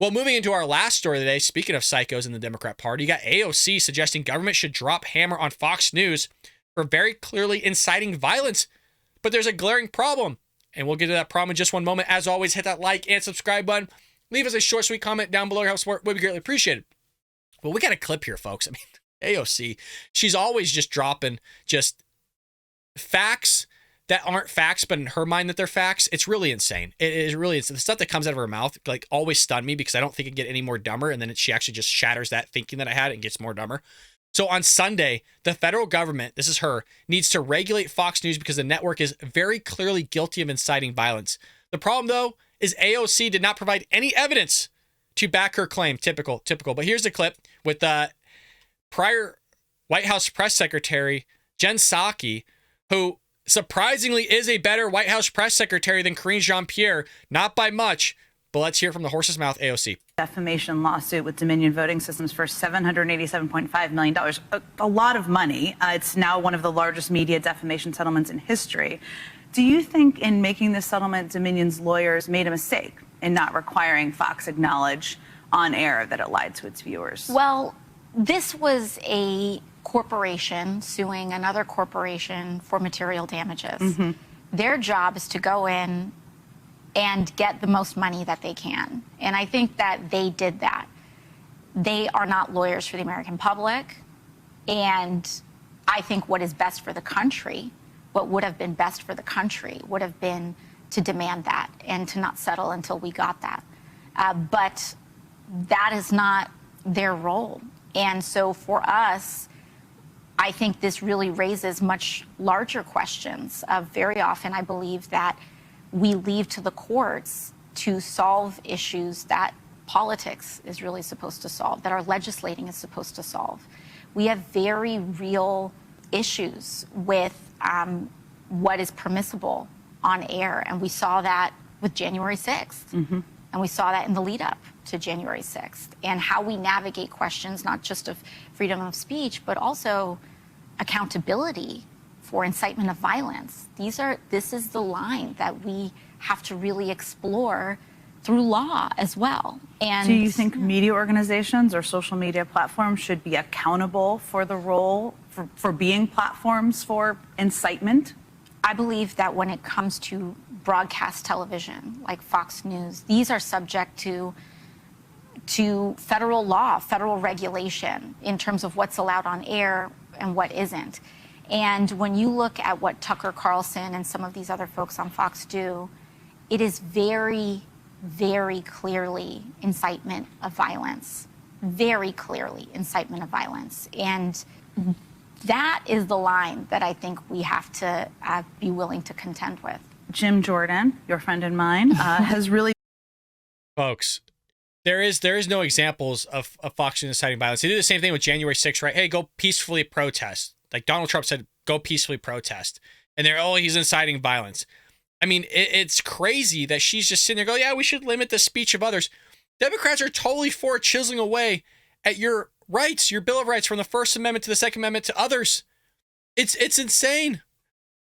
Well, moving into our last story today, speaking of psychos in the Democrat Party, you got AOC suggesting government should drop hammer on Fox News for very clearly inciting violence. But there's a glaring problem, and we'll get to that problem in just one moment. As always, hit that like and subscribe button. Leave us a short, sweet comment down below. Your help support would be greatly appreciated. Well, we got a clip here, folks. I mean, AOC, she's always just dropping just facts that aren't facts, but in her mind that they're facts. It's really insane. It is really insane. The stuff that comes out of her mouth like always stunned me because I don't think it can get any more dumber. And then she actually just shatters that thinking that I had and gets more dumber. So on Sunday, the federal government, this is her, needs to regulate Fox News because the network is very clearly guilty of inciting violence. The problem, though, is AOC did not provide any evidence to back her claim. Typical. But here's the clip with prior White House press secretary Jen Psaki, who surprisingly is a better White House press secretary than Karine Jean-Pierre, not by much, but let's hear from the horse's mouth, AOC. Defamation lawsuit with Dominion Voting Systems for $787.5 million. A lot of money. It's now one of the largest media defamation settlements in history. Do you think in making this settlement, Dominion's lawyers made a mistake in not requiring Fox acknowledge on air that it lied to its viewers? Well, this was a corporation suing another corporation for material damages. Mm-hmm. Their job is to go in and get the most money that they can. And I think that they did that. They are not lawyers for the American public. And I think what is best for the country, what would have been best for the country, would have been to demand that and to not settle until we got that. But that is not their role. And so for us, I think this really raises much larger questions. Very often, I believe that we leave to the courts to solve issues that politics is really supposed to solve, that our legislating is supposed to solve. We have very real issues with what is permissible on air, and we saw that with January 6th. Mm-hmm. And we saw that in the lead up to January 6th, and how we navigate questions, not just of freedom of speech, but also accountability for incitement of violence. This is the line that we have to really explore through law as well. And do you think media organizations or social media platforms should be accountable for the role for being platforms for incitement? I believe that when it comes to broadcast television, like Fox News, these are subject to federal law, federal regulation in terms of what's allowed on air and what isn't. And when you look at what Tucker Carlson and some of these other folks on Fox do, it is very, very clearly incitement of violence. Very clearly incitement of violence. And that is the line that I think we have to be willing to contend with. Jim Jordan, your friend and mine, has really... Folks, there is no examples of Fox News inciting violence. They do the same thing with January 6th, right? Hey, go peacefully protest. Like Donald Trump said, go peacefully protest. And he's inciting violence. I mean, it's crazy that she's just sitting there going, yeah, we should limit the speech of others. Democrats are totally for chiseling away at your rights, your Bill of Rights, from the First Amendment to the Second Amendment to others. It's insane.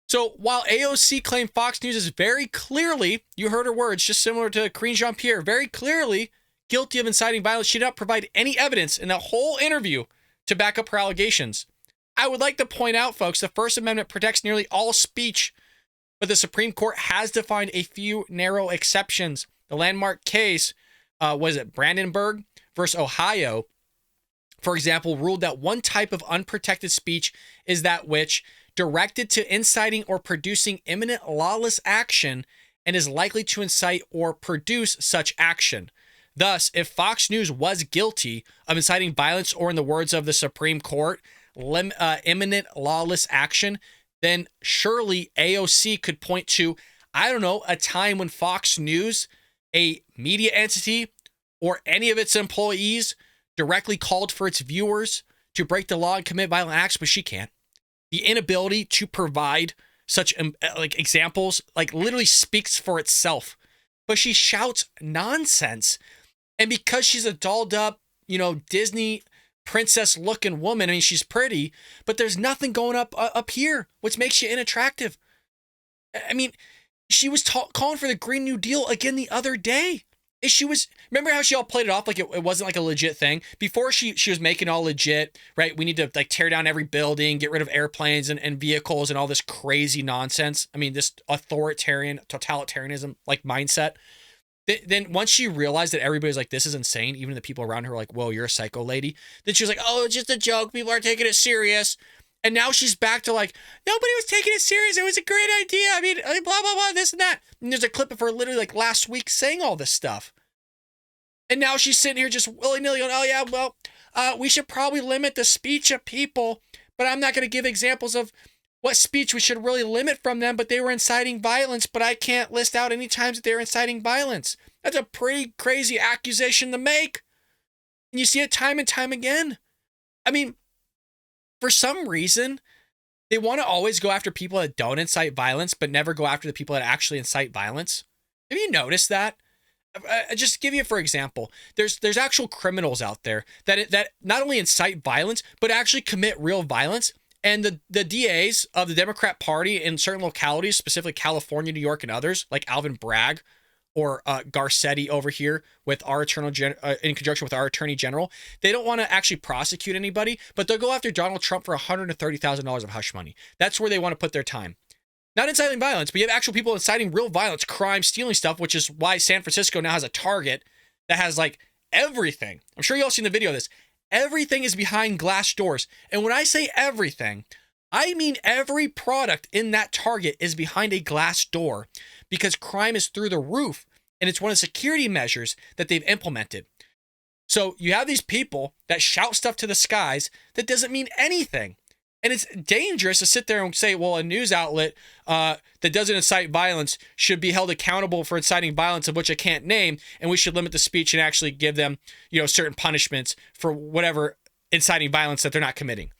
So while AOC claimed Fox News is very clearly, you heard her words, just similar to Karine Jean-Pierre, very clearly guilty of inciting violence, she did not provide any evidence in the whole interview to back up her allegations. I would like to point out, folks, the First Amendment protects nearly all speech, but the Supreme Court has defined a few narrow exceptions. The landmark case, was it Brandenburg versus Ohio, for example, ruled that one type of unprotected speech is that which directed to inciting or producing imminent lawless action and is likely to incite or produce such action. Thus, if Fox News was guilty of inciting violence or, in the words of the Supreme Court, imminent lawless action, then surely AOC could point to, I don't know, a time when Fox News, a media entity, or any of its employees directly called for its viewers to break the law and commit violent acts, but she can't. The inability to provide such examples literally speaks for itself. But she shouts nonsense. And because she's a dolled up, Disney princess looking woman, I mean, she's pretty, but there's nothing going up here, which makes you unattractive. I mean, she was calling for the Green New Deal again the other day. is she was, remember how she all played it off like it wasn't like a legit thing? Before she was making all legit, right? We need to like tear down every building, get rid of airplanes and vehicles and all this crazy nonsense. I mean, this authoritarian, totalitarianism like mindset. Then once she realized that everybody's like, this is insane, even the people around her were like, whoa, you're a psycho lady. Then she was like, oh, it's just a joke. People are taking it serious. And now she's back to like, nobody was taking it serious. It was a great idea. I mean, blah, blah, blah, this and that. And there's a clip of her literally like last week saying all this stuff. And now she's sitting here just willy-nilly going, oh yeah, well, we should probably limit the speech of people, but I'm not going to give examples of what speech we should really limit from them, but they were inciting violence, but I can't list out any times that they were inciting violence. That's a pretty crazy accusation to make. And you see it time and time again. I mean, for some reason, they want to always go after people that don't incite violence, but never go after the people that actually incite violence. Have you noticed that? Just give you for example, there's actual criminals out there that not only incite violence, but actually commit real violence. And the DAs of the Democrat Party in certain localities, specifically California, New York, and others, like Alvin Bragg or Garcetti over here with our in conjunction with our Attorney General, they don't want to actually prosecute anybody, but they'll go after Donald Trump for $130,000 of hush money. That's where they want to put their time. Not inciting violence, but you have actual people inciting real violence, crime, stealing stuff, which is why San Francisco now has a Target that has like everything. I'm sure you all seen the video of this. Everything is behind glass doors. And when I say everything, I mean every product in that Target is behind a glass door because crime is through the roof. And it's one of the security measures that they've implemented. So you have these people that shout stuff to the skies that doesn't mean anything. And it's dangerous to sit there and say, well, a news outlet that doesn't incite violence should be held accountable for inciting violence, of which I can't name, and we should limit the speech and actually give them, certain punishments for whatever inciting violence that they're not committing.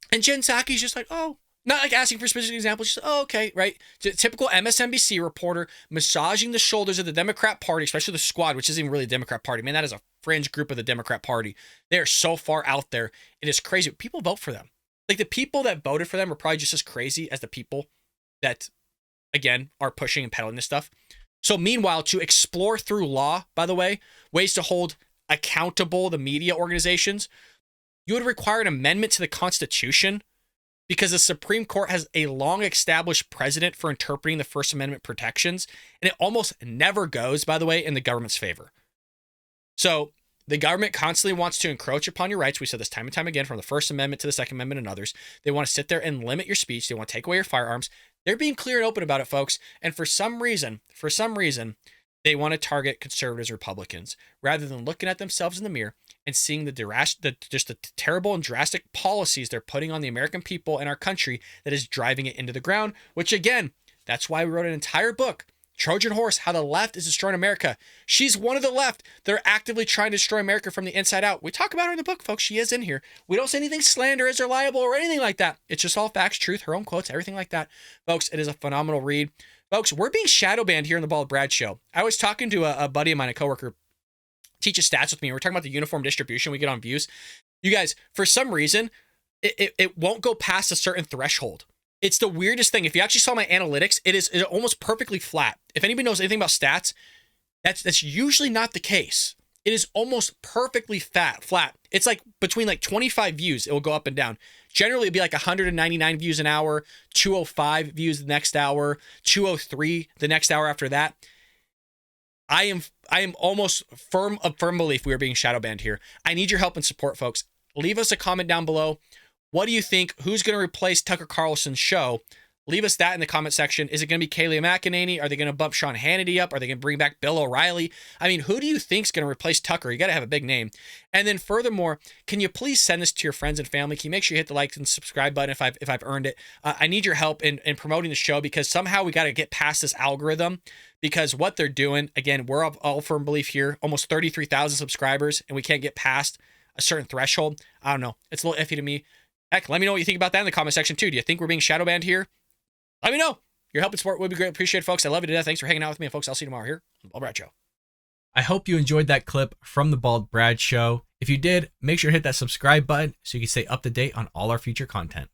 And Jen Psaki's just like, oh, not like asking for specific examples, just, oh, okay, right? Typical MSNBC reporter massaging the shoulders of the Democrat Party, especially the Squad, which isn't even really the Democrat Party. Man, that is a fringe group of the Democrat Party. They are so far out there. It is crazy. People vote for them. Like, the people that voted for them are probably just as crazy as the people that, again, are pushing and peddling this stuff. So meanwhile, to explore through law, by the way, ways to hold accountable the media organizations, you would require an amendment to the Constitution because the Supreme Court has a long established precedent for interpreting the First Amendment protections, and it almost never goes, by the way, in the government's favor. So the government constantly wants to encroach upon your rights. We said this time and time again, from the First Amendment to the Second Amendment and others. They want to sit there and limit your speech. They want to take away your firearms. They're being clear and open about it, folks. And for some reason, they want to target conservatives, Republicans, rather than looking at themselves in the mirror and seeing the terrible and drastic policies they're putting on the American people and our country that is driving it into the ground, which again, that's why we wrote an entire book, Trojan Horse, How the Left is Destroying America. She's one of the left that are actively trying to destroy America from the inside out. We talk about her in the book, folks. She is in here. We don't say anything slanderous or liable or anything like that. It's just all facts, truth, her own quotes, everything like that. Folks, it is a phenomenal read. Folks, we're being shadow banned here on the Bald Brad Show. I was talking to a buddy of mine, a coworker, teaches stats with me. We're talking about the uniform distribution we get on views. You guys, for some reason, it won't go past a certain threshold. It's the weirdest thing. If you actually saw my analytics, it is almost perfectly flat. If anybody knows anything about stats, that's usually not the case. It is almost perfectly flat. It's like between like 25 views, it will go up and down. Generally, it'd be like 199 views an hour, 205 views the next hour, 203 the next hour after that. I am almost a firm belief we are being shadow banned here. I need your help and support, folks. Leave us a comment down below. What do you think? Who's going to replace Tucker Carlson's show? Leave us that in the comment section. Is it going to be Kayleigh McEnany? Are they going to bump Sean Hannity up? Are they going to bring back Bill O'Reilly? I mean, who do you think's going to replace Tucker? You got to have a big name. And then furthermore, can you please send this to your friends and family? Can you make sure you hit the like and subscribe button if I've earned it? I need your help in promoting the show because somehow we got to get past this algorithm because what they're doing, again, we're all firm belief here, almost 33,000 subscribers, and we can't get past a certain threshold. I don't know. It's a little iffy to me. Heck, let me know what you think about that in the comment section too. Do you think we're being shadow banned here? Let me know. Your help and support would be great. Appreciate it, folks. I love you to death. Thanks for hanging out with me. And folks, I'll see you tomorrow here on the Bald Brad Show. I hope you enjoyed that clip from the Bald Brad Show. If you did, make sure to hit that subscribe button so you can stay up to date on all our future content.